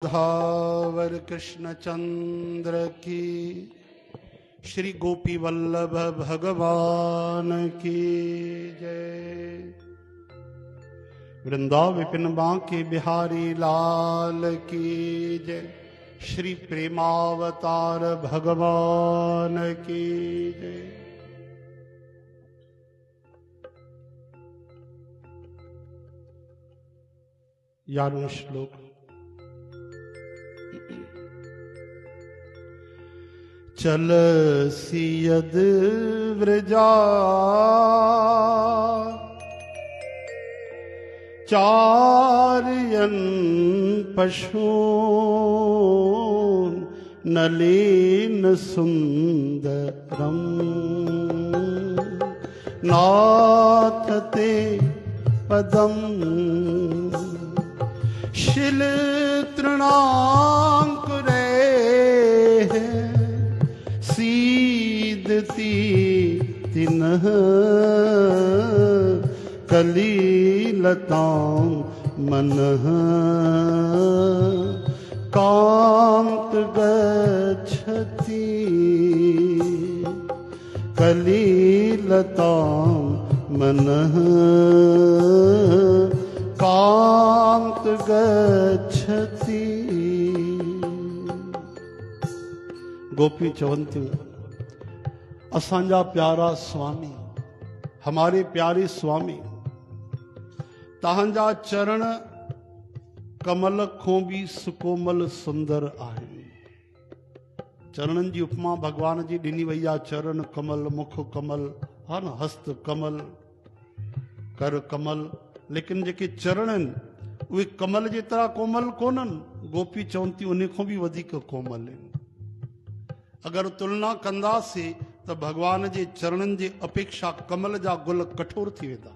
Driver Krishna चंद्र की, श्री गोपी वल्लभ भगवान की जय। वृंदा विपिन बांके बिहारी लाल की जय। श्री प्रेमावतार भगवान की जय। यारों श्लोक। चल सियद व्रजा चार्यन पशून नलीन सुंदरम नाथ ते पदम शिल तृणांकुरे सीदती तिन्ह कलीलतां मनः कांत गच्छति कलीलतां मनः कांत गच्छति। गोपी चवंतियूं, असांजा प्यारा स्वामी, हमारे प्यारे स्वामी, तहांजा चरण कमल खों भी सुकोमल सुंदर आहिनि। चरणन जी उपमा भगवान जी ॾिनी वई आहे। चरण कमल, मुख कमल, हा न, हस्त कमल, कर कमल, लेकिन जेके चरण आहिनि उहे कमल जेतिरा कोमल कोन्हनि। गोपी चवनि थियूं उन खां बि वधीक कोमल आहिनि। अगरि तुलना कंदासीं त भगवान जे चरणनि जे अपेक्षा कमल जा गुल कठोर थी वेंदा।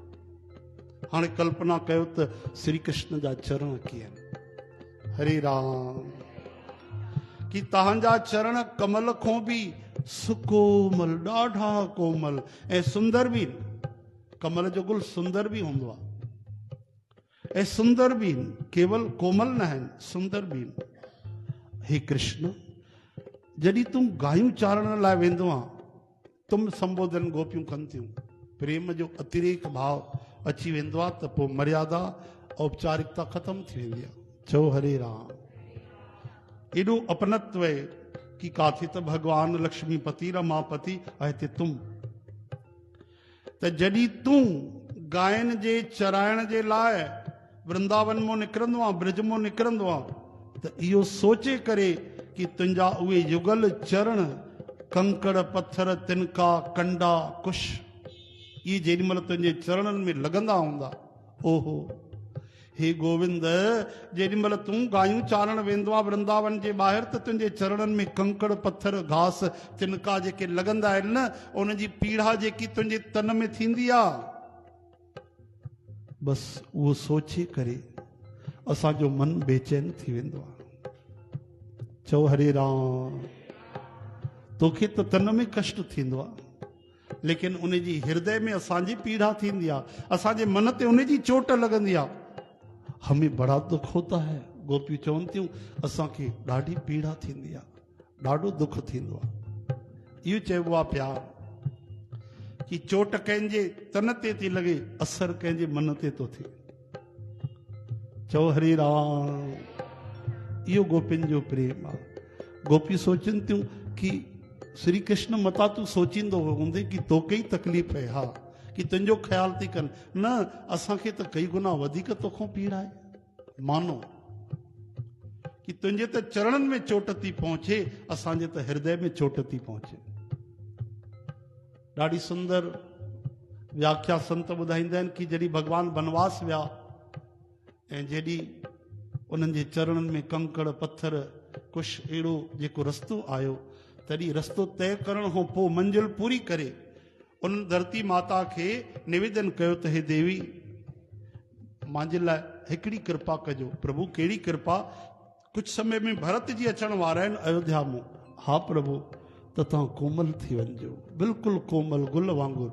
हाणे कल्पना कयो त श्री कृष्ण जा चरण कीअं आहिनि। हरे राम। कि तव्हांजा चरण कमल खां बि सुकोमल, ॾाढा कोमल ऐं सुंदर बि आहिनि। कमल जो गुल सुंदर बि हूंदो आहे ऐं सुंदर बि आहिनि, केवल कोमल न आहिनि, सुंदर बि आहिनि। हे कृष्ण, जॾहिं तूं गायूं चारण लाइ वेंदो आहे, तुम संबोधन गोपियूं कनि थियूं, प्रेम जो अतिरेक भाव अची वेंदो आहे त पोइ मर्यादा औपचारिकता ख़तम थी वेंदी आहे। चओ हरे राम। एॾो अपनत्व आहे कि काथे त भगवान लक्ष्मीपति रमापति आहे ते तुम। त जॾहिं तूं गायन जे चराइण जे लाइ वृंदावन मां निकिरंदो आहे, ब्रज मां निकिरंदो आहे, त इहो सोचे करे कि तुंहिंजा उहे युगल चरण कंकड़ पत्थर तिनका कंडा कुश ये जेॾी महिल तुंहिंजे चरणनि में लॻंदा हूंदा। ओहो हे गोविंद, जेॾी महिल तूं गायूं चारण वेंदो आहे वृंदावन जे ॿाहिरि, त तुंहिंजे चरणनि में कंकड़ पत्थर घास तिनका जेके लॻंदा आहिनि न, उन जी पीड़ा जेकी तुंहिंजे तन में थींदी आहे, बसि उहो सोचे करे असांजो मन बेचैन थी वेंदो आहे। चओ हरे राम। तोखे त तन में कष्ट थींदो आहे, लेकिन उन जी हृदय में असांजी पीड़ा थींदी आहे, असांजे मन ते उन जी चोट लॻंदी आहे। हमें बड़ा दुख होता है। गोपी चवनि थियूं, असांखे ॾाढी पीड़ा थींदी आहे, ॾाढो दुख थींदो आहे। इहो चइबो आहे प्यार, कि चोट कंहिंजे तन ते थी लॻे, असर कंहिंजे मन ते थो थिए। चओ हरे राम। इहो गोपियुनि जो प्रेम आहे। गोपी सोचनि थियूं कि श्री कृष्ण मता तूं सोचींदो हूंदे कि तोखे ई तकलीफ़ आहे, हा, कि तुंहिंजो ख़्यालु थी कनि। न, असांखे त कई गुना वधीक तोखां पीड़ा आहे। मानो कि तुंहिंजे त चरणनि में चोट थी पहुचे, असांजे त हृदय में चोट थी पहुचे। ॾाढी सुंदर व्याख्या संत ॿुधाईंदा आहिनि कि जॾहिं भॻवान वनवास विया ऐं जॾहिं उन्हनि जे चरणनि में कंकड़ पत्थर कुछ अहिड़ो जेको रस्तो आयो, तॾहिं रस्तो तय करण खां पोइ मंजिल पूरी करे उन धरती माता खे निवेदन कयो त हे देवी, मुंहिंजे लाइ हिकिड़ी कृपा कजो। प्रभु कहिड़ी कृपा? कुछ समय में भरत जी अचण वारा आहिनि अयोध्या में। हा प्रभु, त तव्हां कोमल थी वञिजो, बिल्कुलु कोमल गुल वांगुरु।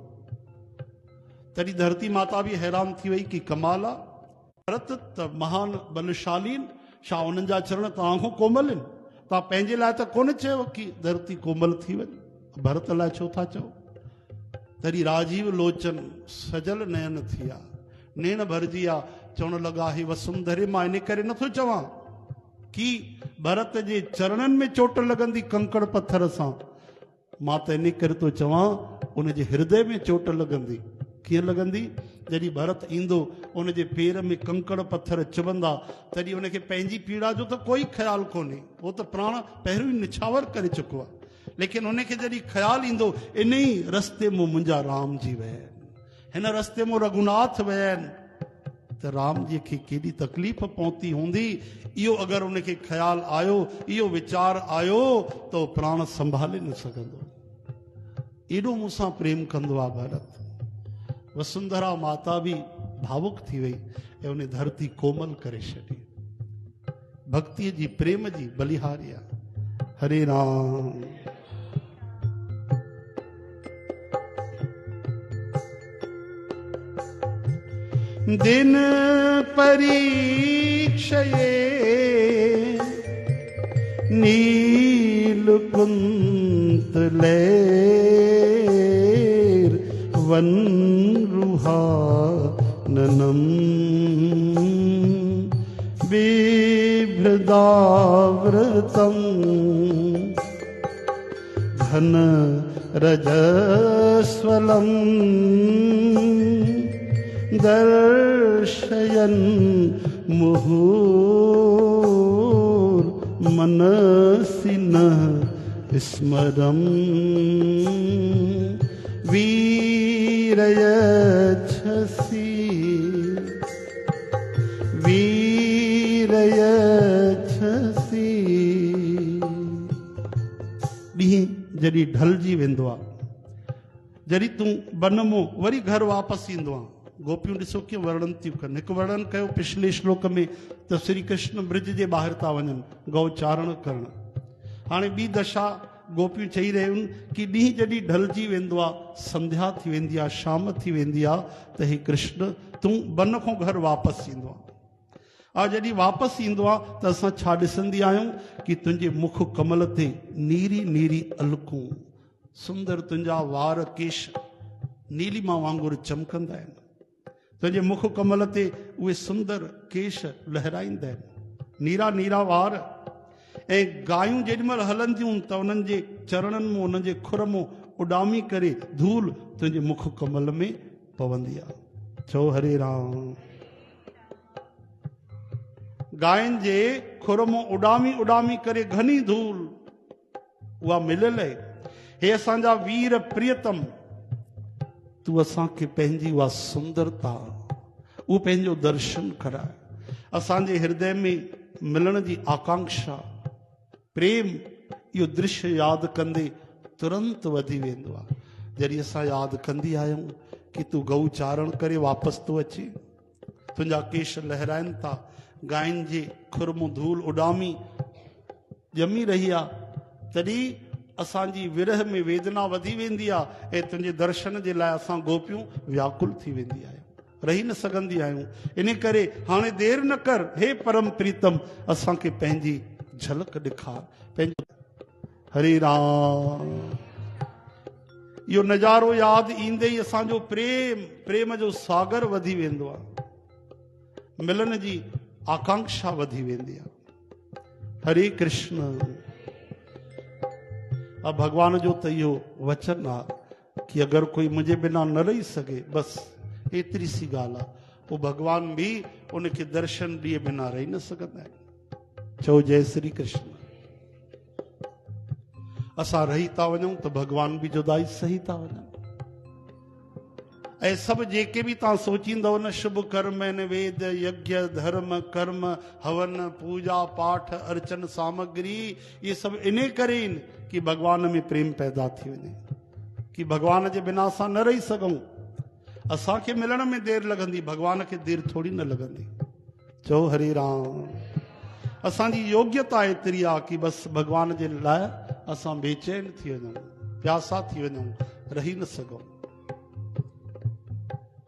तॾहिं धरती माता भी हैरान थी वई कि कमाल आहे, भरत त महान बलशालीन छा उन्हनि जा चरण तव्हां खां कोमल आहिनि? तव्हां पंहिंजे लाइ त कोन चयो की धरती कोमल थी वञे, भरत लाइ छो था चओ? तॾहिं राजीव लोचन सजल नयन थी आहे, नेण भरिजी आहे, चवण लॻा हे वसुंधरे, मां इन करे नथो चवां की भरत जे चरणनि में चोट लॻंदी कंकड़ पत्थर सां, मां त इन करे थो चवां उनजे हृदय में चोट लॻंदी। कीअं लॻंदी? जॾहिं भरत ईंदो उनजे पेर में कंकड़ पत्थर चुभंदा, तॾहिं उनखे पंहिंजी पीड़ा जो त कोई ख़्यालु कोन्हे, उहो त प्राण पहिरियों ई निछावर करे चुको आहे, लेकिन उनखे जॾहिं ख़्यालु ईंदो इन ई रस्ते मां मुंहिंजा राम जी विया आहिनि, हिन रस्ते मां रघुनाथ विया आहिनि, त राम जी खे केॾी तकलीफ़ पहुती हूंदी। इहो अगरि उनखे ख़्यालु आयो, इहो वीचार आयो त उहो प्राण संभाले न सघंदो। एॾो मूंसां प्रेम कंदो आहे भरत। वसुंधरा माता बि भावुक थी वई ऐं उन धरती कोमल करे छॾी। भक्तीअ जी प्रेम जी बलिहारी आहे। हरे राम। दिन परीक्षये नीलकुन्तलेर वनरुहाननं बिभ्रदावृतं घन रजस्वलम् दर्शयन् मुहुर्मनसि न स्मरम् वीरयच्छसि वीरयच्छसि। ॾींहुं जॾहिं ढलिजी वेंदो आहे, जॾहिं तूं वन मां वरी घर वापसि ईंदो आहे, गोपियूं ॾिसो कीअं वर्णन थियूं कनि। हिकु वर्णन कयो पिछले श्लोक में त श्री कृष्ण ब्रिज जे ॿाहिरि था वञनि गौ चारण करण। हाणे ॿी दशा गोपियूं चई रहियूं कि ॾींहुं जॾहिं ढलिजी वेंदो आहे, संध्या थी वेंदी आहे, शाम थी वेंदी आहे, त हे कृष्ण तूं वन खां घर वापसि ईंदो आहे। जॾहिं वापसि ईंदो आहे त असां छा ॾिसंदी आहियूं कि तुंहिंजे मुख कमल ते नीरी नीरी अलकूं, सुंदर तुंहिंजा वार केश नीलिमा वांगुरु चमकंदा आहिनि, तुंहिंजे मुख कमल ते उहे सुंदर केश लहराईंदा आहिनि, नीरा नीरा वार। ऐं गायूं जेॾीमहिल हलंदियूं त उन्हनि जे चरणनि मां, उन्हनि जे खुर मां उॾामी करे धूल तुंहिंजे मुख कमल में पवंदी आहे। चओ हरे राम। गायनि जे खुर मां उॾामी उॾामी करे घनी धूल उहा मिलियल आहे। हे असांजा वीर प्रियतम, तूं असांखे पंहिंजी उहा सुंदरता, उहो पंहिंजो दर्शन कराए। असांजे हृदय में मिलण जी आकांक्षा, प्रेम, इहो दृश्य यादि कंदे तुरंत वधी वेंदो आहे। जॾहिं असां यादि कंदी आहियूं कि तूं गऊ चारण करे वापसि थो अची, तुंहिंजा केश लहराइनि था, गायनि जे खुर मां धूल उॾामी ॼमी रही आहे, तॾहिं असांजी विरह में वेदना वधी वेंदी आहे ऐं तुंहिंजे दर्शन जे लाइ असां गोपियूं व्याकुल थी वेंदी आहियूं, रही न सघंदी आहियूं। इन करे हाणे देरि न कर, हे परम प्रीतम, असांखे पंहिंजी झलक ॾेखार, पंहिंजो। हरे राम। इहो नज़ारो यादि ईंदे ई असांजो प्रेम जो सागर वधी वेंदो आहे, मिलन जी आकांक्षा वधी वेंदी आहे। हरे कृष्ण। अब भगवान जो त इहो वचन आहे कि अगरि कोई मुंहिंजे बिना न रही सघे, बसि एतिरी सी ॻाल्हि आहे, पोइ भगवान बि उनखे दर्शन ॾिए बिना रही न सघंदा आहिनि। चओ जय श्री कृष्ण। असां रही था वञूं त भगवान बि जुदाई सही था वञनि। ऐं सभु जेके बि तव्हां सोचींदव न, शुभ कर्म आहिनि, वेद यज्ञ धर्म कर्म हवन पूजा पाठ अर्चन सामग्री, ये सभु इन करे आहिनि कि भगवान में प्रेम पैदा थी वञे, कि भगवान जे बिना असां न रही सघूं। असांखे मिलण में देरि लॻंदी, भगवान खे देरि थोरी न लॻंदी। चओ हरे राम। असांजी योग्यता एतिरी आहे कि बसि भगवान जे लाइ असां बेचैन थी वञूं, प्यासा थी वञूं, रही न सघूं।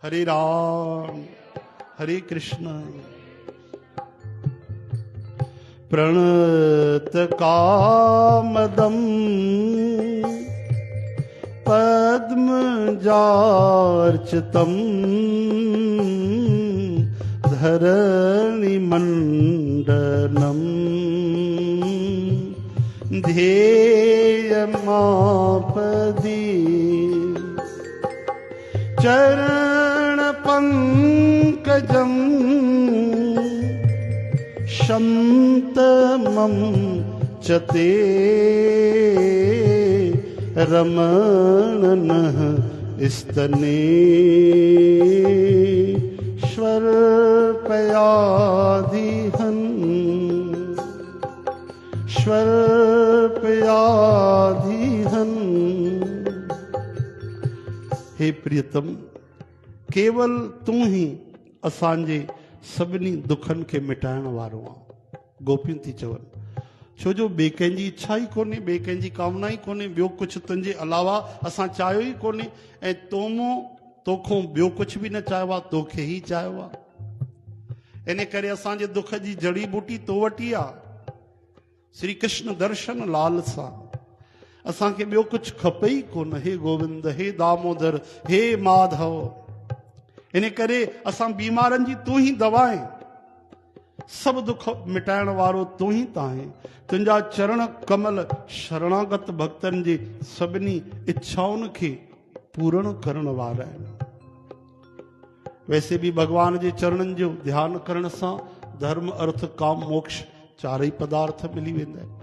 हरे राम। हरे कृष्ण। प्रणत कामदम पद्मजार्चितम धरणि मंडनम ध्येयमापदि चरण पंकजम शन्तमं चते रमणनः स्तने श्वर्पयाधिहन् श्वर्पयाधिहन्। हे प्रियतम, केवल तू ही असांजे सभिनी दुखन के मिटाइण वारो आ। गोपियूं थी चवनि, छो जो ॿिए कंहिंजी इच्छा ई कोन्हे, ॿिए कंहिंजी कामना ई कोन्हे, ॿियो कुझु तुंहिंजे अलावा असां चाहियो ई कोन्हे, ऐं तोखों ॿियो कुझु बि न चाहियो आहे, तोखे ई चाहियो आहे। इन करे असांजे दुख जी जड़ी बूटी तो वटि ई आहे, श्री कृष्ण दर्शन लाल सां। असांखे ॿियो कुझु खपे ई कोन। हे गोविंद, हे दामोदर, हे माधव। इन करे असां बीमारनि जी तू ही दवा आहे, सब दुख मिटाइण वारो तू ही ताहे। तुंहिंजा चरण कमल शरणागत भक्तनि जे सभिनी इच्छाउनि खे पूर्ण करण वारा आहिनि। वैसे भी भगवान जे चरणनि जो ध्यान करण सां धर्म अर्थ काम मोक्ष चारई पदार्थ मिली वेंदा आहिनि,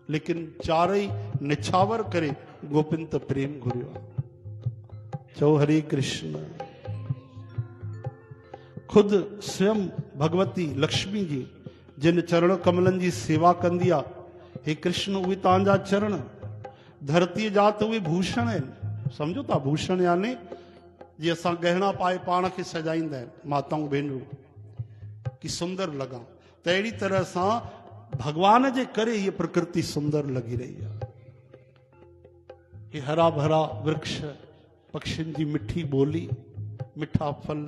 लेकिन चारई निछावर करे गोपिन त प्रेम घुरियो आहे। चओ हरे कृष्ण। खुद स्वयं भगवती लक्ष्मी जी जिन चरण कमलनि जी सेवा कंदी आहे, हे कृष्ण उहे तव्हांजा चरण धरतीअ जा त उहे भूषण आहिनि। सम्झो था, भूषण यानी जीअं असां गहना पाए पाण खे सजाईंदा आहिनि माताऊं भेनरूं कि सुंदर लॻा, त अहिड़ी तरह सां भगवान जे करे हीअ प्रकृति सुंदर लॻी रही आहे। हे हरा भरा वृक्ष, पक्षियुनि जी मिठी ॿोली, मिठा फल,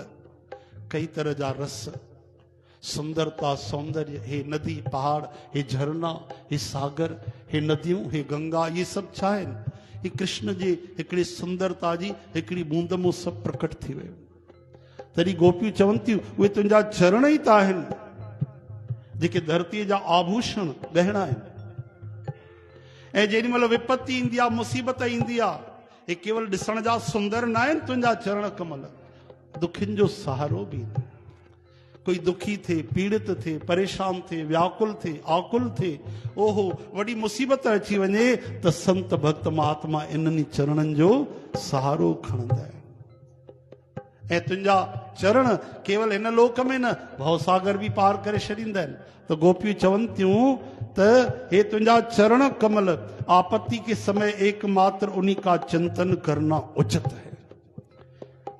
कई तरह जा रस, सुंदरता सौंदर्य, हे नदी पहाड़, हे झरना, हे सागर, हे नदियूं, हे गंगा, ये सब छा आहिनि? हे कृष्ण जे हिकिड़ी सुंदरता जी हिकिड़ी बूंद मां सभु प्रकट थी वियो। तॾहिं गोपियूं चवनि थियूं उहे तुंहिंजा चरण ई त आहिनि जेके धरतीअ जा आभूषण गहना आहिनि। ऐं जेॾी महिल विपत्ति ईंदी आहे, मुसीबत ईंदी आहे, हे केवल ॾिसण जा सुंदर न आहिनि तुंहिंजा चरण कमल, दुखियुनि जो सहारो बि। कोई दुखी थे, पीड़ित थे, परेशान थे, व्याकुल थे, आकुल थे, ओहो वॾी मुसीबत अची वञे त संत भक्त महात्मा इन्हनि चरणनि जो सहारो खणंदा आहिनि। ऐं तुंहिंजा चरण केवल हिन लोक में न, भवसागर बि पार करे छॾींदा आहिनि। त गोपियूं चवनि थियूं त हे तुंहिंजा चरण कमल, आपत्ति के समय एकमात्र उन्हीं का चिंतन करना उचित है।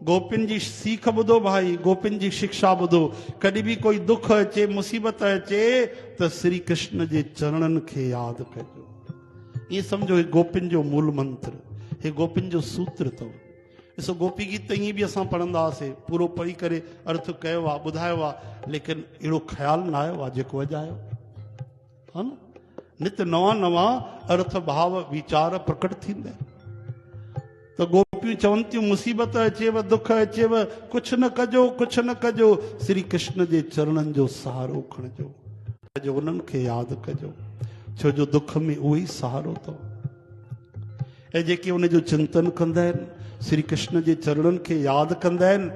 गोपिन जी सीख ॿुधो भाई, गोपिन जी शिक्षा ॿुधो। कॾहिं बि कोई दुख अचे, मुसीबत अचे त श्री कृष्ण जे चरणनि खे यादि कजो। ये समझो हे गोपिन जो मूल मंत्र, हे गोपिन जो सूत्र अथव। ॾिसो गोपी गीत ईअं बि असां पढ़ंदा हुआसीं, पूरो पढ़ी करे अर्थ कयो आहे, ॿुधायो आहे, लेकिन अहिड़ो ख़्यालु न आयो आहे जेको अॼु आयो हा न। नित नवां नवां अर्थ भाव वीचार प्रकट थींदा आहिनि। त गोपियूं चवनि थियूं मुसीबत अचेव, दुख अचेव, कुझु न कजो, कुझु न कजो, श्री कृष्ण जे चरणनि जो सहारो खणजो, उन्हनि खे यादि कजो, छो जो दुख में उहो ई सहारो अथव। ऐं जेके उनजो चिंतन कंदा आहिनि, श्री कृष्ण जे चरणनि खे यादि कंदा आहिनि,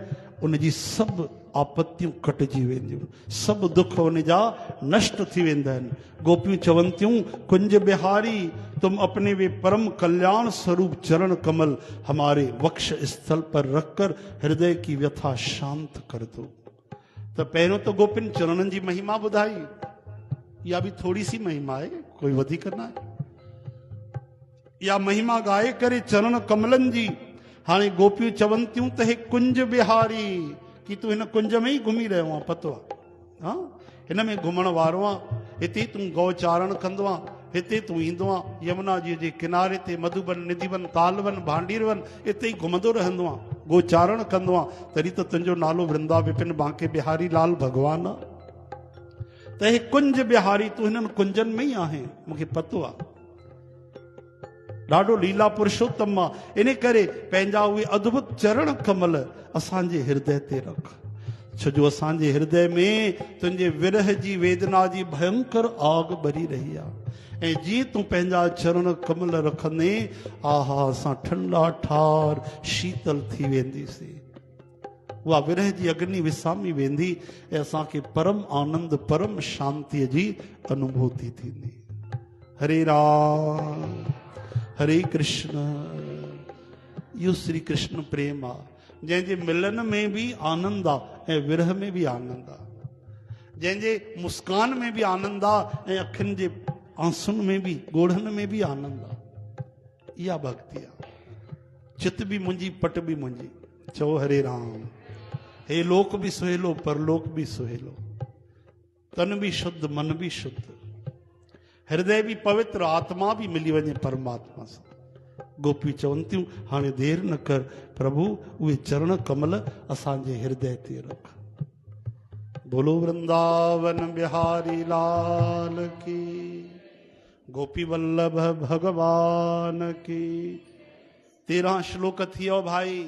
उनजी सभु आपत्तियूं कटिजी वेंदियूं, सभु दुख उनजा नष्ट थी वेंदा आहिनि। गोपियूं चवनि थियूं कुंज बिहारी तुम अपने वे परम कल्याण स्वरूप चरण कमल हमारे वक्ष स्थल पर रखकर हृदय की व्यथा शांत कर दो। तो पहिरों तो गोपिन चरणनि जी महिमा ॿुधाई, या भी थोड़ी सी महिमा है, कोई वधीक न आहे। या महिमा गाए करे चरण कमलनि जी हाणे गोपियूं चवनि थियूं त हे कुंज बिहारी, कि तूं हिन कुंज में ई घुमी रहियो आहे, पतो आहे हा, हिन में घुमण वारो आहे, हिते तूं गौचारण कंदो आहे, हिते तूं ईंदो आहे, यमुना जी जे किनारे ते मधुबन, निधिवन, तालवन, भांडीरवन, हिते ई घुमंदो रहंदो आहे, गोचारण कंदो आहे। तॾहिं त तुंहिंजो नालो वृंदा विपिन बांके बिहारी लाल भगवान आहे। त त हे कुंज बिहारी तूं हिननि कुंजनि में ई आहे, मूंखे पतो आहे। ॾाढो लीला पुरुषोत्तम आहे। इन करे पंहिंजा उहे अद्भुत चरण कमल असांजे हृदय ते रख, छो जो असांजे हृदय में तुंहिंजे विरह जी वेदना जी भयंकर आग ॿरी रही आहे। ऐं जीअं तूं पंहिंजा चरण कमल रखंदे, आहा असां ठंडा ठार शीतल थी वेंदीसीं। उहा विरह जी अग्नि विसामी वेंदी ऐं असांखे परम आनंद परम शांतीअ जी अनुभूति थींदी। हरे राम हरे कृष्ण। इहो श्री कृष्ण प्रेम आहे, जंहिंजे मिलन में बि आनंद आहे ऐं विरह में बि आनंद आहे, जंहिंजे मुस्कान में बि आनंद आहे ऐं अखियुनि जे आंसुनि में बि ॻोढ़नि में बि आनंद आहे। इहा भक्ति आहे। चित बि मुंहिंजी पट बि मुंहिंजी। चओ हरे राम। हे लोक भी सुहेलो परलोक भी सुहेलो, तन भी शुद्ध मन भी शुद्ध, हृदय भी पवित्र, आत्मा भी मिली वञे परमात्मा सां। गोपी चवनि थियूं हाणे देर न कर प्रभु, उहे चरण कमल असांजे हृदय ते रख। बोलो वृंदावन बिहारी लाल की, गोपी वल्लभ भगवान की। 13 श्लोक थी वियो भाई।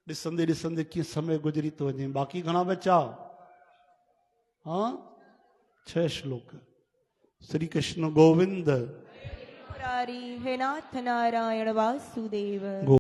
ॾिसंदे ॾिसंदे कीअं समय गुज़री थो वञे। बाक़ी घणा बचा? हाँ 6 श्लोक। श्री कृष्ण गोविंद हे नाथ नारायण वासुदेव।